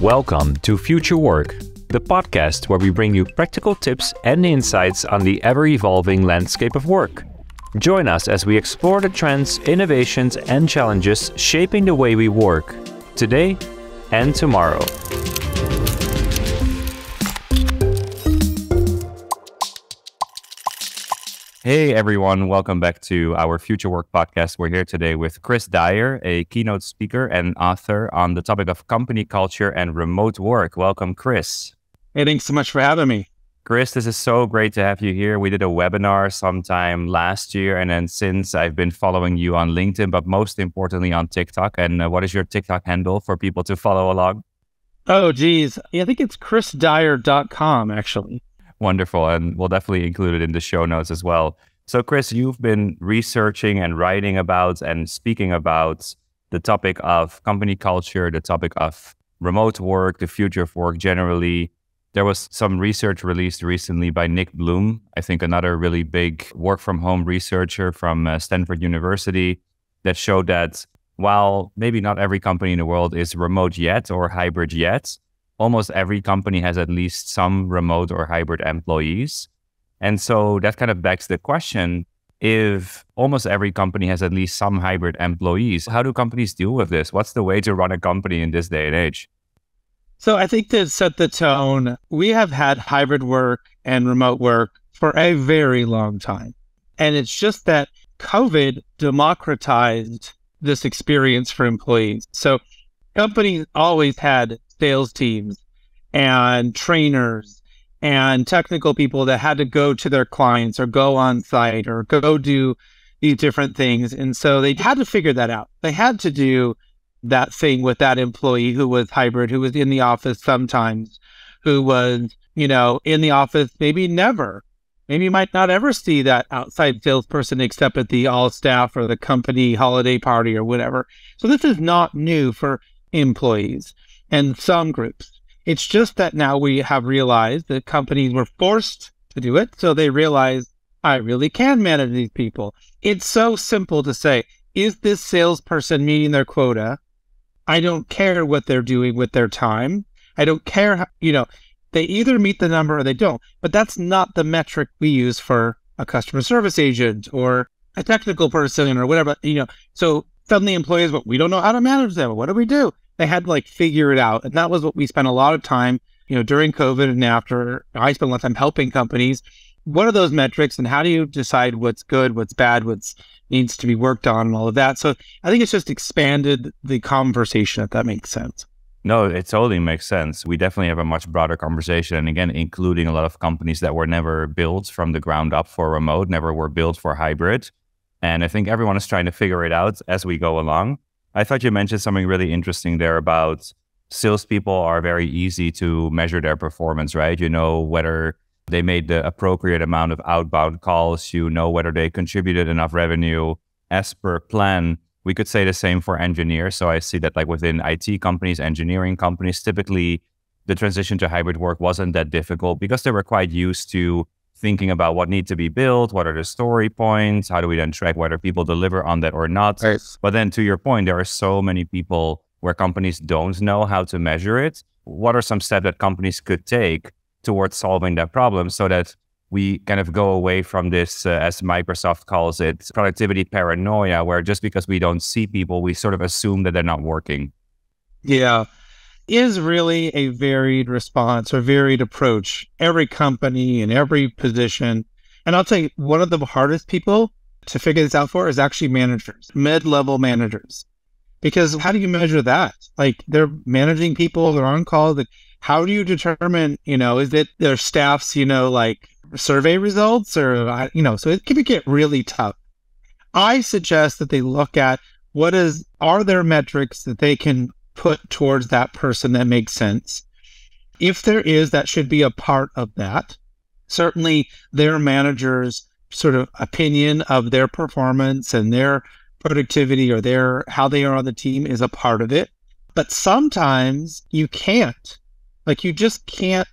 Welcome to Future Work, the podcast where we bring you practical tips and insights on the ever-evolving landscape of work. Join us as we explore the trends, innovations, and challenges shaping the way we work, today and tomorrow. Hey everyone, welcome back to our Future Work podcast. We're here today with Chris Dyer, a keynote speaker and author on the topic of company culture and remote work. Welcome, Chris. Hey, thanks so much for having me. Chris, this is so great to have you here. We did a webinar sometime last year, and then since I've been following you on LinkedIn, but most importantly on TikTok. And what is your TikTok handle for people to follow along? Oh, geez. Yeah, I think it's chrisdyer.com, actually. Wonderful. And we'll definitely include it in the show notes as well. So Chris, you've been researching and writing about and speaking about the topic of company culture, the topic of remote work, the future of work generally. There was some research released recently by Nick Bloom, I think another really big work from home researcher from Stanford University, that showed that while maybe not every company in the world is remote yet or hybrid yet, almost every company has at least some remote or hybrid employees. And so that kind of begs the question, if almost every company has at least some hybrid employees, how do companies deal with this? What's the way to run a company in this day and age? So I think to set the tone, we have had hybrid work and remote work for a very long time. And it's just that COVID democratized this experience for employees. So companies always had sales teams and trainers and technical people that had to go to their clients or go on site or go do these different things. And so they had to figure that out. They had to do that thing with that employee who was hybrid, who was in the office sometimes, who was, in the office, maybe never. Maybe you might not ever see that outside salesperson except at the all staff or the company holiday party or whatever. So this is not new for employees and some groups. It's just that now we have realized that companies were forced to do it. So they realize, I really can manage these people. It's so simple to say, is this salesperson meeting their quota? I don't care what they're doing with their time. I don't care, they either meet the number or they don't. But that's not the metric we use for a customer service agent or a technical person or whatever, So suddenly employees, but we don't know how to manage them. What do we do? They had to figure it out. And that was what we spent a lot of time, during COVID and after. I spent a lot of time helping companies. What are those metrics and how do you decide what's good, what's bad, what's needs to be worked on and all of that? So I think it's just expanded the conversation, if that makes sense. No, it totally makes sense. We definitely have a much broader conversation. And again, including a lot of companies that were never built from the ground up for remote, never were built for hybrid. And I think everyone is trying to figure it out as we go along. I thought you mentioned something really interesting there about salespeople are very easy to measure their performance, right? You know whether they made the appropriate amount of outbound calls, whether they contributed enough revenue as per plan. We could say the same for engineers. So I see that within IT companies, engineering companies, typically the transition to hybrid work wasn't that difficult because they were quite used to thinking about what needs to be built, what are the story points, how do we then track whether people deliver on that or not. Right. But then to your point, there are so many people where companies don't know how to measure it. What are some steps that companies could take towards solving that problem so that we kind of go away from this, as Microsoft calls it, productivity paranoia, where just because we don't see people, we sort of assume that they're not working? Yeah. Is really a varied response or varied approach. Every company and every position. And I'll tell you, one of the hardest people to figure this out for is actually managers, mid-level managers. Because how do you measure that? They're managing people, they're on call. How do you determine, is it their staff's, survey results or, so it can get really tough. I suggest that they look at are there metrics that they can put towards that person that makes sense. If there is, that should be a part of that. Certainly their manager's sort of opinion of their performance and their productivity or how they are on the team is a part of it. But sometimes you can't. You just can't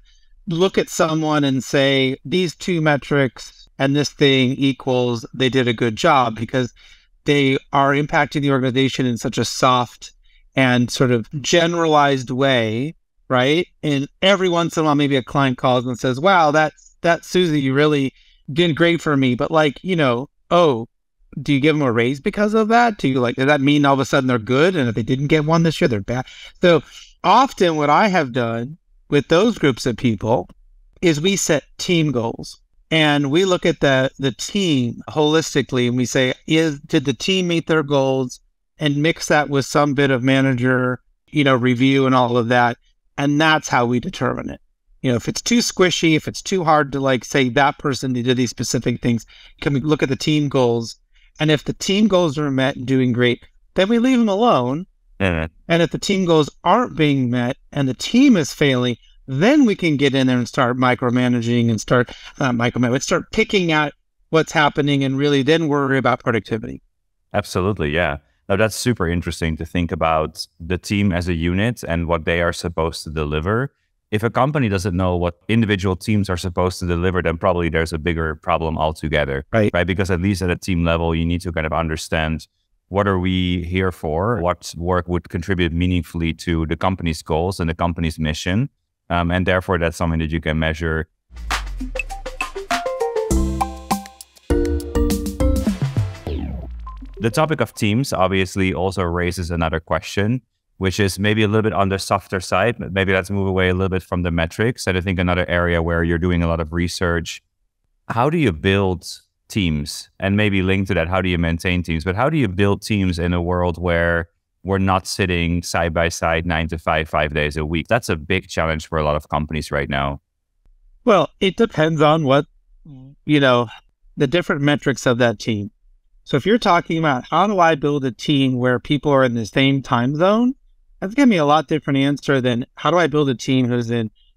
look at someone and say, these two metrics and this thing equals they did a good job, because they are impacting the organization in such a soft and sort of generalized way right? And every once in a while, maybe a client calls and says, wow, that Susie, you really did great for me. But like, oh, do you give them a raise because of that? Does that mean all of a sudden they're good? And if they didn't get one this year, they're bad. So often what I have done with those groups of people is we set team goals. And we look at the team holistically and we say, did the team meet their goals, and mix that with some bit of manager, review and all of that. And that's how we determine it. If it's too squishy, if it's too hard to say that person did these specific things, can we look at the team goals? And if the team goals are met and doing great, then we leave them alone. And if the team goals aren't being met and the team is failing, then we can get in there and start micromanaging and start picking out what's happening and really then worry about productivity. Absolutely, yeah. Now that's super interesting to think about the team as a unit and what they are supposed to deliver. If a company doesn't know what individual teams are supposed to deliver, then probably there's a bigger problem altogether, right? Because at least at a team level, you need to kind of understand, what are we here for? What work would contribute meaningfully to the company's goals and the company's mission? And therefore, that's something that you can measure. The topic of teams obviously also raises another question, which is maybe a little bit on the softer side. Maybe let's move away a little bit from the metrics. And I think another area where you're doing a lot of research, how do you build teams? And maybe linked to that, how do you maintain teams? But how do you build teams in a world where we're not sitting side by side 9 to 5, 5 days a week? That's a big challenge for a lot of companies right now. Well, it depends on what, the different metrics of that team. So if you're talking about how do I build a team where people are in the same time zone, that's going to be a lot different answer than how do I build a team who's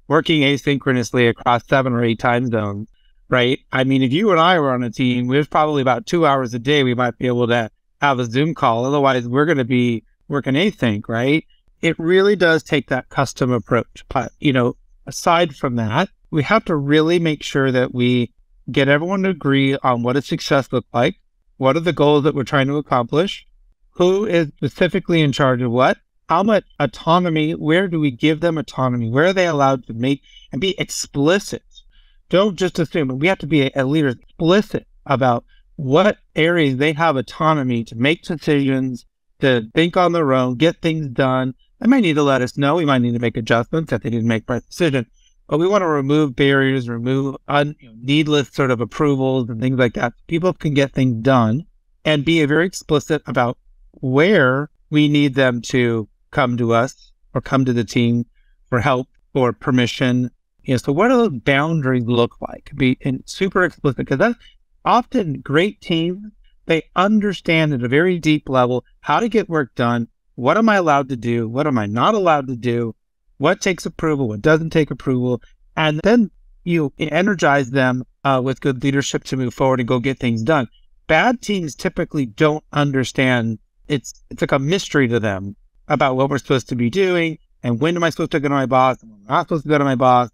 working asynchronously across 7 or 8 time zones, right? I mean, if you and I were on a team, there's probably about 2 hours a day we might be able to have a Zoom call. Otherwise, we're going to be working async, right? It really does take that custom approach. But, aside from that, we have to really make sure that we get everyone to agree on what does success look like. What are the goals that we're trying to accomplish? Who is specifically in charge of what? How much autonomy? Where do we give them autonomy? Where are they allowed to make and be explicit? Don't just assume. We have to be a leader explicit about what areas they have autonomy to make decisions, to think on their own, get things done. They might need to let us know. We might need to make adjustments if they didn't make the right decision. But we want to remove barriers, remove needless sort of approvals and things like that. People can get things done and be very explicit about where we need them to come to us or come to the team for help or permission. So what do those boundaries look like? Be super explicit, because that's often great teams. They understand at a very deep level how to get work done. What am I allowed to do? What am I not allowed to do? What takes approval? What doesn't take approval? And then you energize them with good leadership to move forward and go get things done. Bad teams typically don't understand. It's like a mystery to them about what we're supposed to be doing and when am I supposed to go to my boss and when I'm not supposed to go to my boss.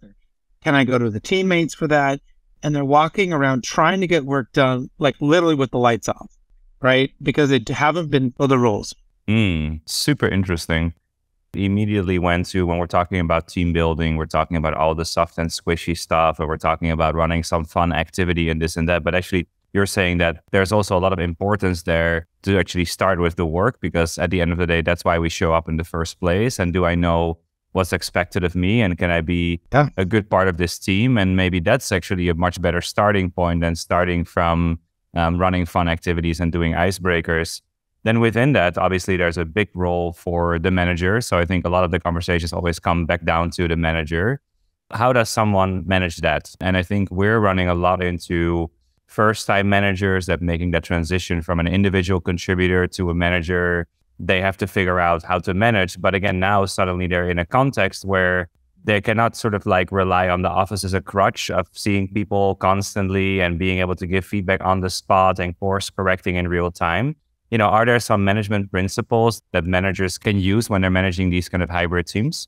Can I go to the teammates for that? And they're walking around trying to get work done, like literally with the lights off, right? Because they haven't been for the rules. Super interesting. Immediately went to, when we're talking about team building, we're talking about all the soft and squishy stuff, or we're talking about running some fun activity and this and that. But actually, you're saying that there's also a lot of importance there to actually start with the work, because at the end of the day, that's why we show up in the first place. And do I know what's expected of me? And can I be a good part of this team? And maybe that's actually a much better starting point than starting from running fun activities and doing icebreakers. Then within that, obviously, there's a big role for the manager. So I think a lot of the conversations always come back down to the manager. How does someone manage that? And I think we're running a lot into first-time managers that making that transition from an individual contributor to a manager. They have to figure out how to manage. But again, now suddenly they're in a context where they cannot sort of like rely on the office as a crutch of seeing people constantly and being able to give feedback on the spot and course correcting in real time. Are there some management principles that managers can use when they're managing these kind of hybrid teams?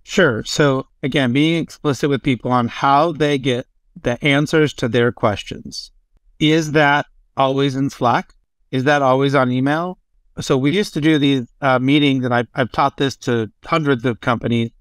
Sure. So again, being explicit with people on how they get the answers to their questions. Is that always in Slack? Is that always on email? So we used to do these meetings, and I've taught this to hundreds of companies.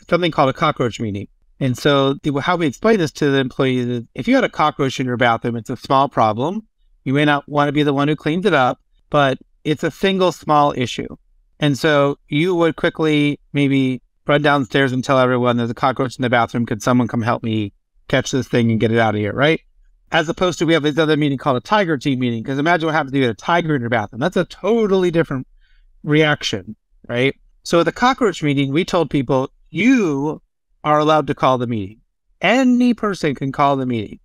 something called a cockroach meeting. And so how we explain this to the employees is if you had a cockroach in your bathroom, it's a small problem. You may not want to be the one who cleans it up, but it's a single small issue. And so you would quickly maybe run downstairs and tell everyone there's a cockroach in the bathroom. Could someone come help me catch this thing and get it out of here, right? As opposed to we have this other meeting called a tiger team meeting, because imagine what happens if you had a tiger in your bathroom. That's a totally different reaction, right? So at the cockroach meeting, we told people, you are allowed to call the meeting. Any person can call the meeting.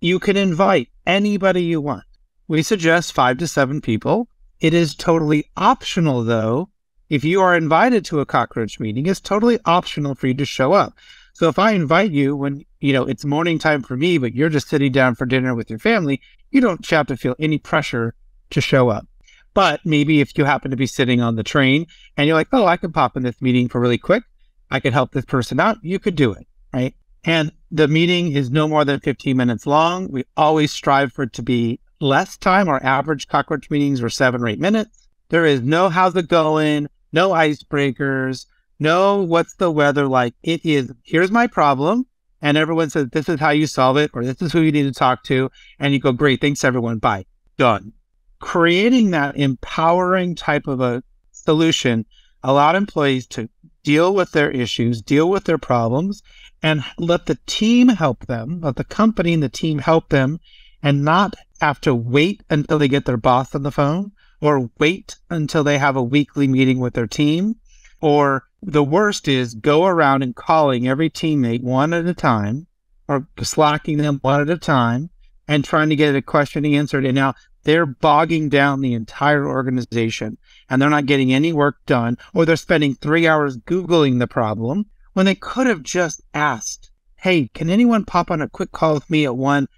You can invite anybody you want. We suggest 5 to 7 people. It is totally optional, though. If you are invited to a cockroach meeting, it's totally optional for you to show up. So if I invite you when, it's morning time for me, but you're just sitting down for dinner with your family, you don't have to feel any pressure to show up. But maybe if you happen to be sitting on the train and you're like, oh, I could pop in this meeting for really quick, I could help this person out, you could do it, right? And the meeting is no more than 15 minutes long. We always strive for it to be less time. Our average cockroach meetings are 7 or 8 minutes. There is no how's it going, no icebreakers, no what's the weather like. It is, here's my problem. And everyone says, this is how you solve it, or this is who you need to talk to. And you go, great, thanks everyone, bye, done. Creating that empowering type of a solution allowed employees to deal with their issues, deal with their problems, and let the team help them, let the company and the team help them, and not have to wait until they get their boss on the phone, or wait until they have a weekly meeting with their team. Or the worst is go around and calling every teammate one at a time, or slacking them one at a time, and trying to get a question answered. And now they're bogging down the entire organization, and they're not getting any work done, or they're spending 3 hours Googling the problem when they could have just asked, hey, can anyone pop on a quick call with me at 1?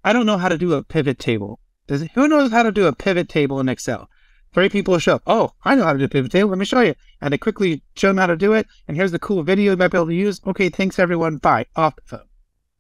I don't know how to do a pivot table. Who knows how to do a pivot table in Excel? 3 people show up. Oh, I know how to do a pivot table. Let me show you. And they quickly show them how to do it. And here's the cool video you might be able to use. Okay, thanks everyone. Bye. Off the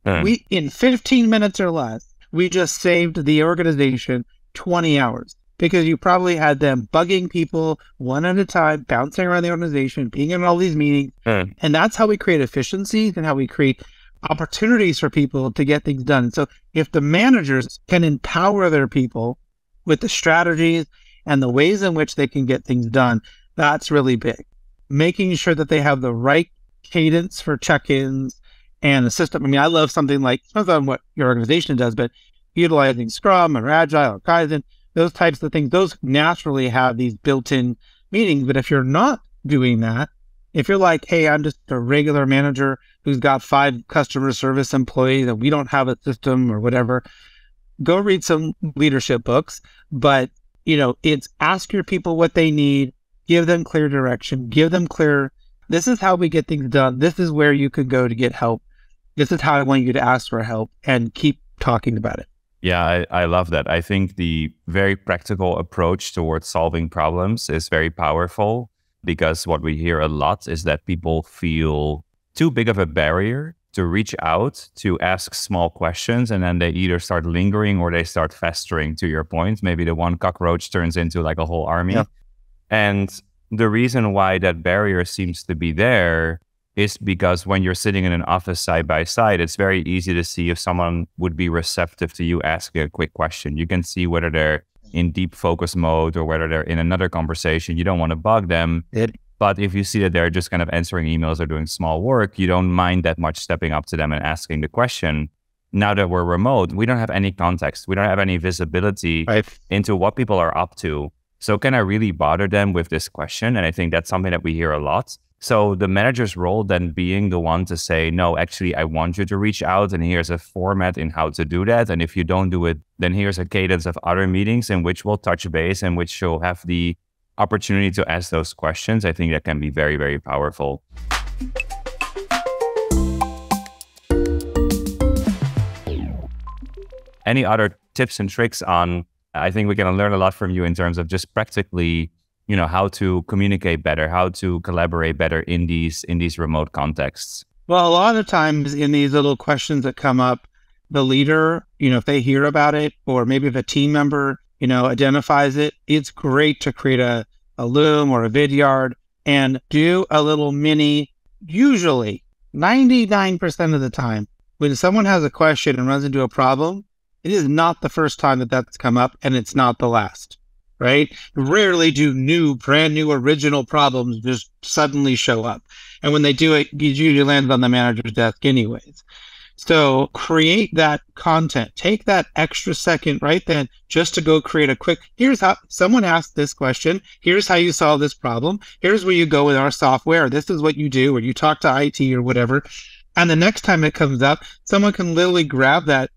phone. We, in 15 minutes or less, we just saved the organization 20 hours because you probably had them bugging people one at a time, bouncing around the organization, being in all these meetings. And that's how we create efficiencies and how we create opportunities for people to get things done. And so if the managers can empower their people with the strategies and the ways in which they can get things done, that's really big. Making sure that they have the right cadence for check-ins and a system. I mean, I love something like, depends on what your organization does, but utilizing Scrum or Agile or Kaizen, those types of things, those naturally have these built-in meetings. But if you're not doing that, if you're like, hey, I'm just a regular manager who's got 5 customer service employees and we don't have a system or whatever, go read some leadership books. But, it's ask your people what they need, give them clear direction, give them clear, this is how we get things done. This is where you can go to get help. This is how I want you to ask for help, and keep talking about it. Yeah, I love that. I think the very practical approach towards solving problems is very powerful, because what we hear a lot is that people feel too big of a barrier to reach out to ask small questions, and then they either start lingering or they start festering, to your point. Maybe the one cockroach turns into like a whole army. Yeah. And the reason why that barrier seems to be there is because when you're sitting in an office side by side, it's very easy to see if someone would be receptive to you asking a quick question. You can see whether they're in deep focus mode or whether they're in another conversation. You don't want to bug them. But if you see that they're just kind of answering emails or doing small work, you don't mind that much stepping up to them and asking the question. Now that we're remote, we don't have any context. We don't have any visibility into what people are up to. So can I really bother them with this question? And I think that's something that we hear a lot. So the manager's role then being the one to say, no, actually, I want you to reach out, and here's a format in how to do that. And if you don't do it, then here's a cadence of other meetings in which we'll touch base and which you'll have the opportunity to ask those questions. I think that can be very, very powerful. Any other tips and tricks on, I think we can learn a lot from you in terms of just practically, how to communicate better, how to collaborate better in these remote contexts? Well, a lot of times in these little questions that come up, the leader, if they hear about it, or maybe if a team member, identifies it, it's great to create a Loom or a Vidyard and do a little mini usually 99% of the time, when someone has a question and runs into a problem, it is not the first time that that's come up, and it's not the last, right? Rarely do brand new, original problems just suddenly show up. And when they do it usually lands on the manager's desk anyways. So create that content. Take that extra second right then just to go create a quick, here's how someone asked this question. Here's how you solve this problem. Here's where you go with our software. This is what you do, or you talk to IT or whatever. And the next time it comes up, someone can literally grab that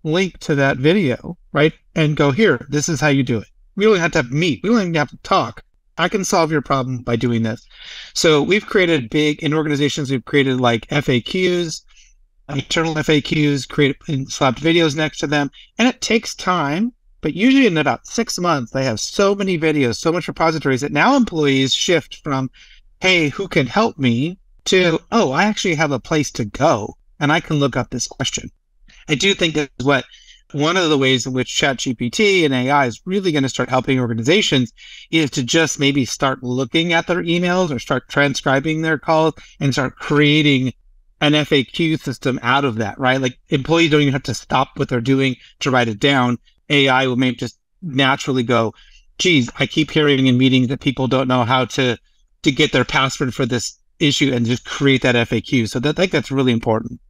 link to that video, right? And go, here, this is how you do it. We don't have to meet. We don't even have to talk. I can solve your problem by doing this. So we've created in organizations, we've created like FAQs, internal FAQs, slapped videos next to them. And it takes time, but usually in about 6 months, they have so many videos, so much repositories that now employees shift from, hey, who can help me, to, oh, I actually have a place to go and I can look up this question. I do think that's one of the ways in which ChatGPT and AI is really going to start helping organizations is to just maybe start looking at their emails or start transcribing their calls and start creating an FAQ system out of that, right? Like employees don't even have to stop what they're doing to write it down. AI will maybe just naturally go, geez, I keep hearing in meetings that people don't know how to get their password for this issue, and just create that FAQ. So I think that's really important.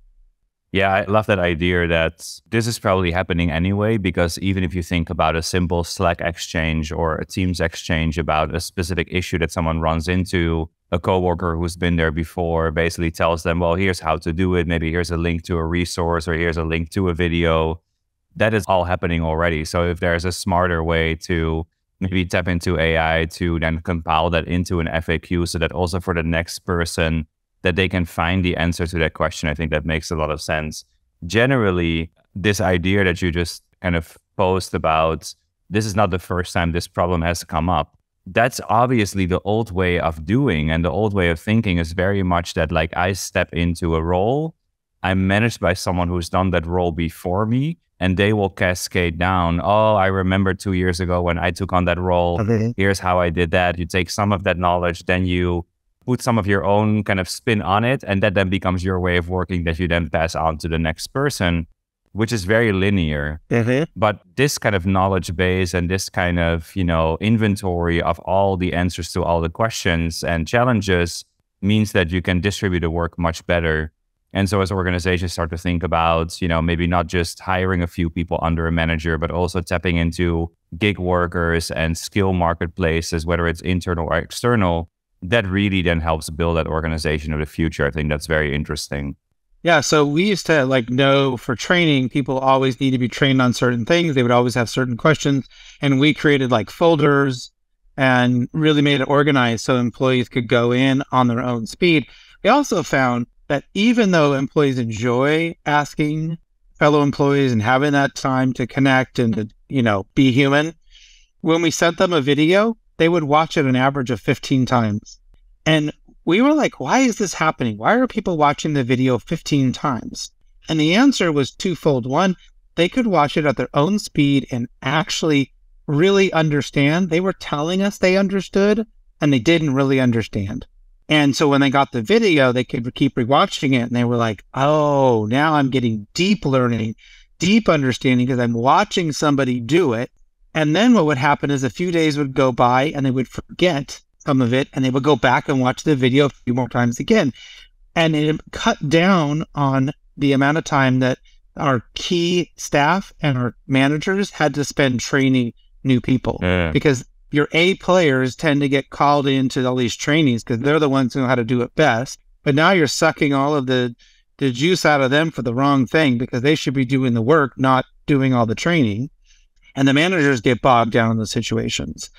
Yeah, I love that idea that this is probably happening anyway, because even if you think about a simple Slack exchange or a Teams exchange about a specific issue that someone runs into, a coworker who's been there before basically tells them, well, here's how to do it. Maybe here's a link to a resource, or here's a link to a video. That is all happening already. So if there's a smarter way to maybe tap into AI to then compile that into an FAQ so that also for the next person that they can find the answer to that question, I think that makes a lot of sense. Generally, this idea that you just kind of posed about, this is not the first time this problem has come up. That's obviously the old way of doing, and the old way of thinking is very much that, like, I step into a role, I'm managed by someone who's done that role before me, and they will cascade down. Oh, I remember 2 years ago when I took on that role. Okay. Here's how I did that. You take some of that knowledge, then you put some of your own kind of spin on it, and that then becomes your way of working that you then pass on to the next person, which is very linear. Mm-hmm. But this kind of knowledge base and this kind of, inventory of all the answers to all the questions and challenges means that you can distribute the work much better. And so as organizations start to think about, maybe not just hiring a few people under a manager, but also tapping into gig workers and skill marketplaces, whether it's internal or external, that really then helps build that organization of the future. I think that's very interesting. Yeah. So we used to know for training, people always need to be trained on certain things. They would always have certain questions. And we created folders and really made it organized so employees could go in on their own speed. We also found that even though employees enjoy asking fellow employees and having that time to connect and to, be human, when we sent them a video, they would watch it an average of 15 times. And we were like, why is this happening? Why are people watching the video 15 times? And the answer was twofold. One, they could watch it at their own speed and actually really understand. They were telling us they understood, and they didn't really understand. And so when they got the video, they could keep rewatching it, and they were like, oh, now I'm getting deep learning, deep understanding because I'm watching somebody do it. And then what would happen is a few days would go by and they would forget some of it, and they would go back and watch the video a few more times again. And it cut down on the amount of time that our key staff and our managers had to spend training new people. Because your A players tend to get called into all these trainings because they're the ones who know how to do it best. But now you're sucking all of the juice out of them for the wrong thing, because they should be doing the work, not doing all the training. And the managers get bogged down in those situations.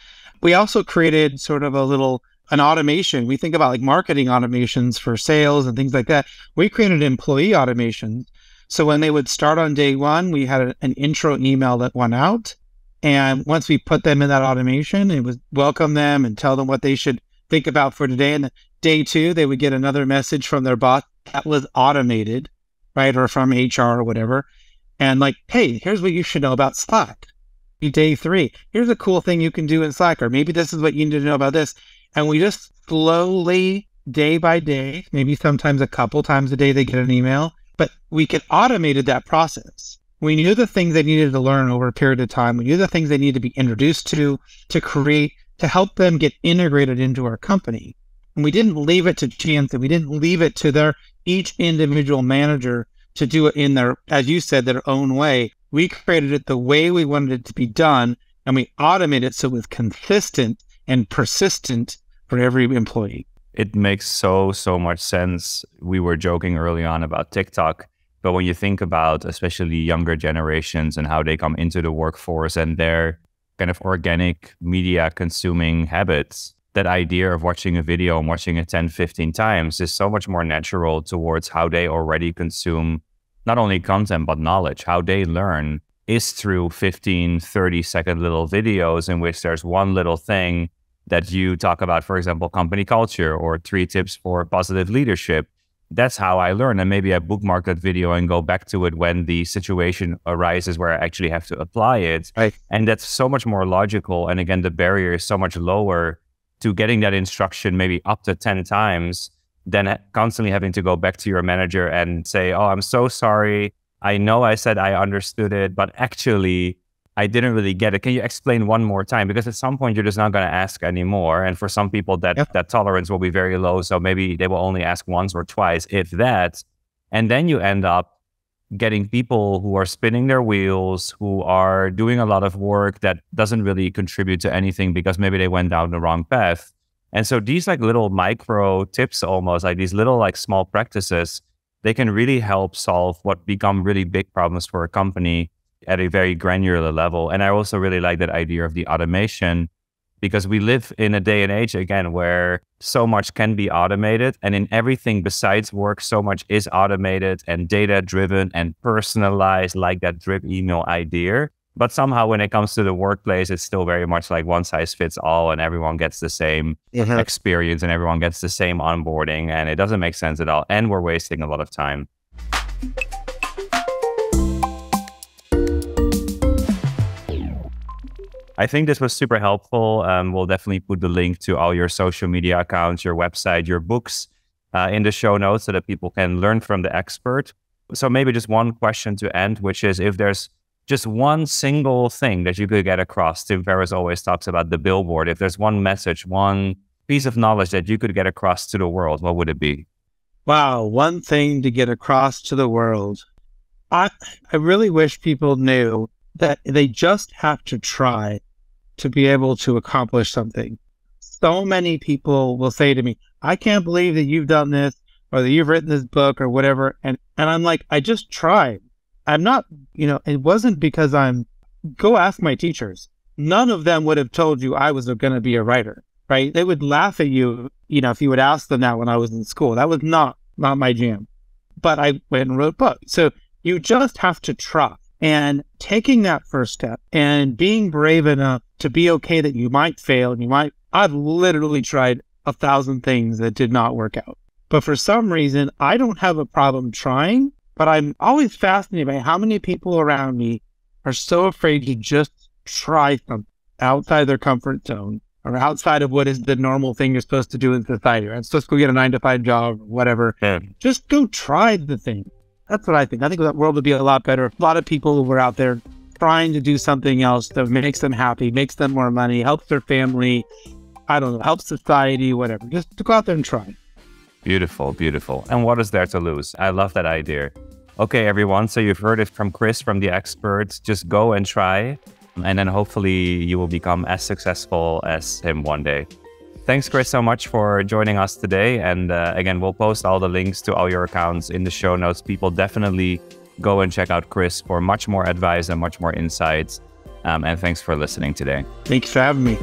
We also created sort of an automation. We think about marketing automations for sales and things like that. We created employee automation. So when they would start on day one, we had an intro email that went out. And once we put them in that automation, it would welcome them and tell them what they should think about for today. And day two, they would get another message from their boss that was automated, right? Or from HR or whatever. And hey, here's what you should know about Slack. Day three, here's a cool thing you can do in Slack, or maybe this is what you need to know about this. And we just slowly day by day, maybe sometimes a couple times a day they get an email, but we could automated that process. We knew the things they needed to learn over a period of time. We knew the things they needed to be introduced to create, to help them get integrated into our company. And we didn't leave it to chance, and we didn't leave it to each individual manager to do it in their, as you said, their own way. We created it the way we wanted it to be done, and we automated it so it was consistent and persistent for every employee. It makes so much sense. We were joking early on about TikTok, but when you think about especially younger generations and how they come into the workforce and their kind of organic media consuming habits, that idea of watching a video and watching it 10, 15 times is so much more natural towards how they already consume not only content, but knowledge. How they learn is through 15, 30-second little videos in which there's one little thing that you talk about, for example, company culture or 3 tips for positive leadership. That's how I learn. And maybe I bookmark that video and go back to it when the situation arises where I actually have to apply it. Right. And that's so much more logical. And again, the barrier is so much lower to getting that instruction maybe up to 10 times than constantly having to go back to your manager and say, oh, I'm so sorry. I know I said I understood it, but actually I didn't really get it. Can you explain one more time? Because at some point you're just not going to ask anymore. And for some people that tolerance will be very low. So maybe they will only ask once or twice, if that. And then you end up getting people who are spinning their wheels, who are doing a lot of work that doesn't really contribute to anything because maybe they went down the wrong path. And so these like little micro tips, almost like these little like small practices, they can really help solve what become really big problems for a company at a very granular level. And I also really like that idea of the automation, because we live in a day and age, again, where so much can be automated, and in everything besides work, so much is automated and data-driven and personalized, like that drip email idea. But somehow when it comes to the workplace, it's still very much like one size fits all, and everyone gets the same experience and everyone gets the same onboarding, and it doesn't make sense at all. And we're wasting a lot of time. I think this was super helpful. We'll definitely put the link to all your social media accounts, your website, your books in the show notes so that people can learn from the expert. So maybe just one question to end, which is if there's just one single thing that you could get across. Tim Ferriss always talks about the billboard. If there's one message, one piece of knowledge that you could get across to the world, what would it be? Wow, one thing to get across to the world. I really wish people knew that they just have to try to be able to accomplish something. So many people will say to me, I can't believe that you've done this or that you've written this book or whatever. And I'm like, I just tried. I'm not, it wasn't because go ask my teachers. None of them would have told you I was going to be a writer, right? They would laugh at you, if you would ask them that when I was in school. That was not my jam. But I went and wrote books. So you just have to try. And taking that first step and being brave enough to be okay that you might fail and I've literally tried 1,000 things that did not work out. But for some reason, I don't have a problem trying, but I'm always fascinated by how many people around me are so afraid to just try something outside their comfort zone or outside of what is the normal thing you're supposed to do in society. Right? I'm supposed to go get a 9-to-5 job or whatever. Yeah. Just go try the thing. That's what I think. I think that world would be a lot better if a lot of people who were out there trying to do something else that makes them happy, makes them more money, helps their family, I don't know, helps society, whatever. Just to go out there and try. Beautiful, beautiful. And what is there to lose? I love that idea. Okay, everyone. So you've heard it from Chris, from the experts. Just go and try. And then hopefully you will become as successful as him one day. Thanks, Chris, so much for joining us today. And again, we'll post all the links to all your accounts in the show notes. People definitely go and check out Chris for much more advice and much more insights. And thanks for listening today. Thanks for having me.